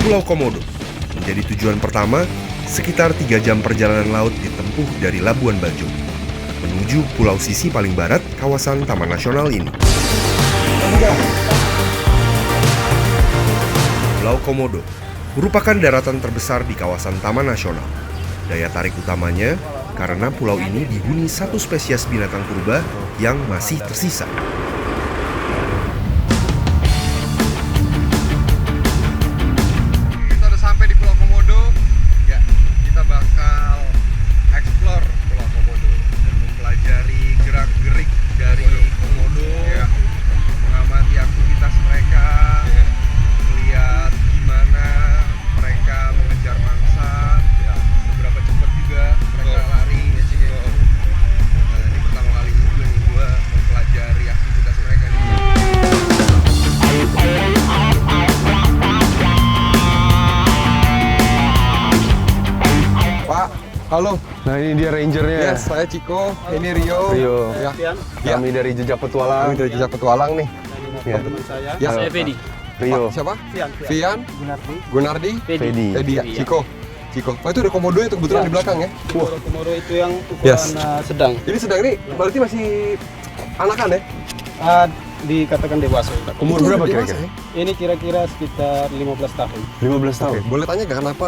Pulau Komodo menjadi tujuan pertama. Sekitar 3 jam perjalanan laut ditempuh dari Labuan Bajo menuju pulau sisi paling barat kawasan Taman Nasional ini. Pulau Komodo merupakan daratan terbesar di kawasan Taman Nasional. Daya tarik utamanya karena pulau ini dihuni satu spesies binatang purba yang masih tersisa. Kita udah sampai di Pulau Komodo. Ya, kita bakal explore Pulau Komodo dan mempelajari gerak-gerik dari Komodo, mengamati aktivitas mereka, melihat gimana mereka mengejar mangsa, seberapa cepat juga mereka lari. Nah, ini pertama kali juga nih gua mempelajari aktivitas mereka nih. Pak, halo. Nah ini dia rangernya. Yes, saya Ciko, ini Rio. Ya. Kami dari Jejak Petualang. Kami dari Jejak Petualang nih. Ya. Teman saya, Ya. saya Fedi. Rio. Pak, siapa? Fian. Fian, Gunardi, Fedi. ya. Ciko. Oh, itu ada komodo itu kebetulan di belakang ya. Komodo itu yang Yes. ukuran sedang. Ini sedang nih, berarti masih anakan ya? Dikatakan dewasa. Umur Itu berapa dewasa kira-kira? ya? Ini kira-kira sekitar 15 tahun. 15 tahun. Oke, boleh tanya nggak kenapa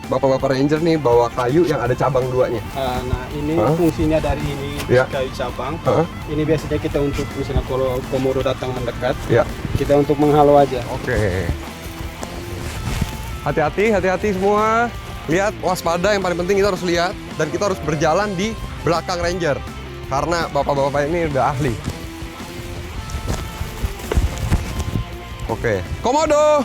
bapak-bapak ranger nih bawa kayu yang ada cabang duanya? Nah, ini Hah? fungsinya dari ini Ya. kayu cabang. Hah? Ini biasanya kita untuk misalnya kalau komodo datang mendekat, Ya. kita untuk menghalau aja. Oke. Hati-hati semua. Lihat, waspada, yang paling penting kita harus lihat dan kita harus berjalan di belakang ranger karena bapak-bapak ini udah ahli. Oke, Komodo.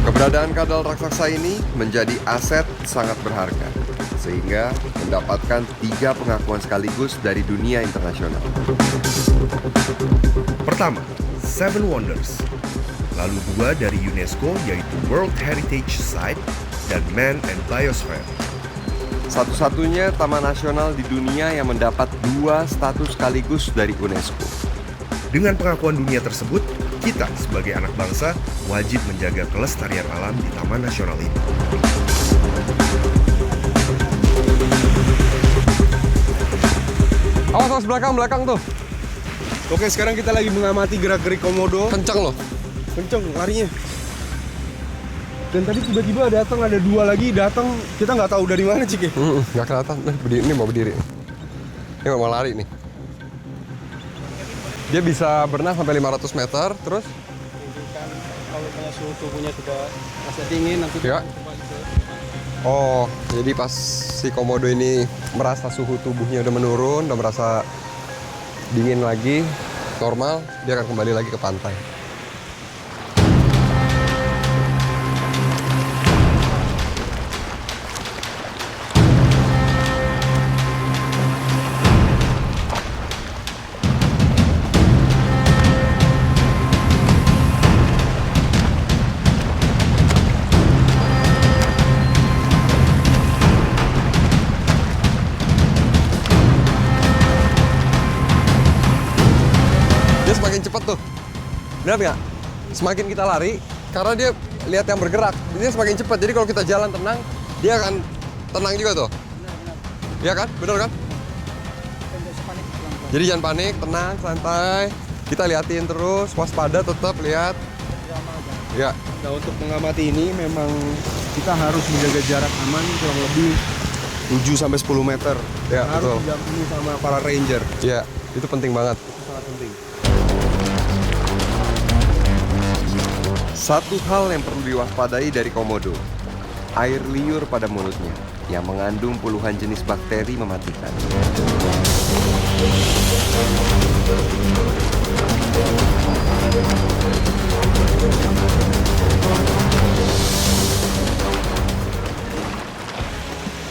Keberadaan kadal raksasa ini menjadi aset sangat berharga sehingga mendapatkan 3 pengakuan sekaligus dari dunia internasional. Pertama, Seven Wonders. Lalu 2 dari UNESCO yaitu World Heritage Site dan Man and Biosphere. Satu-satunya taman nasional di dunia yang mendapat 2 status sekaligus dari UNESCO. Dengan pengakuan dunia tersebut, kita sebagai anak bangsa wajib menjaga kelestarian alam di Taman Nasional ini. Awas belakang tuh. Oke, sekarang kita lagi mengamati gerak-gerik komodo. Kenceng loh. Kenceng larinya. Dan tadi tiba-tiba datang, ada 2 lagi datang, kita nggak tahu dari mana, Cik. Nggak kelihatan. Ini mau berdiri. Ini mau lari nih. Dia bisa berenang sampai 500 meter, terus Tunjukkan kalau misalnya suhu tubuhnya sudah masih dingin, nanti Ya. kembali ke oh, jadi pas si komodo ini merasa suhu tubuhnya udah menurun, udah merasa dingin lagi, normal, dia akan kembali lagi ke pantai. Dia semakin cepat tuh. Benar nggak? Semakin kita lari, karena dia lihat yang bergerak, dia semakin cepat. Jadi kalau kita jalan tenang, dia akan tenang juga tuh. Iya kan? Benar kan? Jadi jangan panik, tenang, santai. Kita liatin terus, waspada, tetap lihat. Ya, Nah, untuk mengamati ini memang kita harus menjaga jarak aman kurang lebih 7-10 meter. Ya, Harus betul. didampingi sama para ranger. ya, itu penting banget. Itu sangat penting. Satu hal yang perlu diwaspadai dari komodo, air liur pada mulutnya yang mengandung puluhan jenis bakteri mematikan.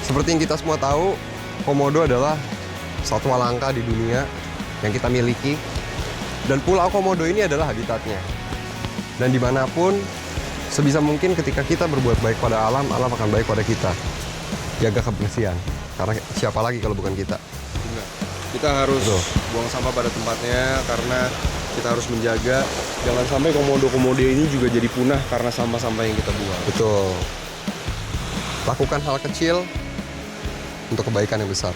Seperti yang kita semua tahu, komodo adalah satwa langka di dunia yang kita miliki. Dan Pulau Komodo ini adalah habitatnya. Dan dimanapun, sebisa mungkin ketika kita berbuat baik pada alam, alam akan baik pada kita. Jaga kebersihan, karena siapa lagi kalau bukan kita. Benar. Kita harus Betul. buang sampah pada tempatnya karena Kita harus menjaga jangan sampai komodo-komodo ini juga jadi punah karena sampah-sampah yang kita buang. Betul. Lakukan hal kecil untuk kebaikan yang besar.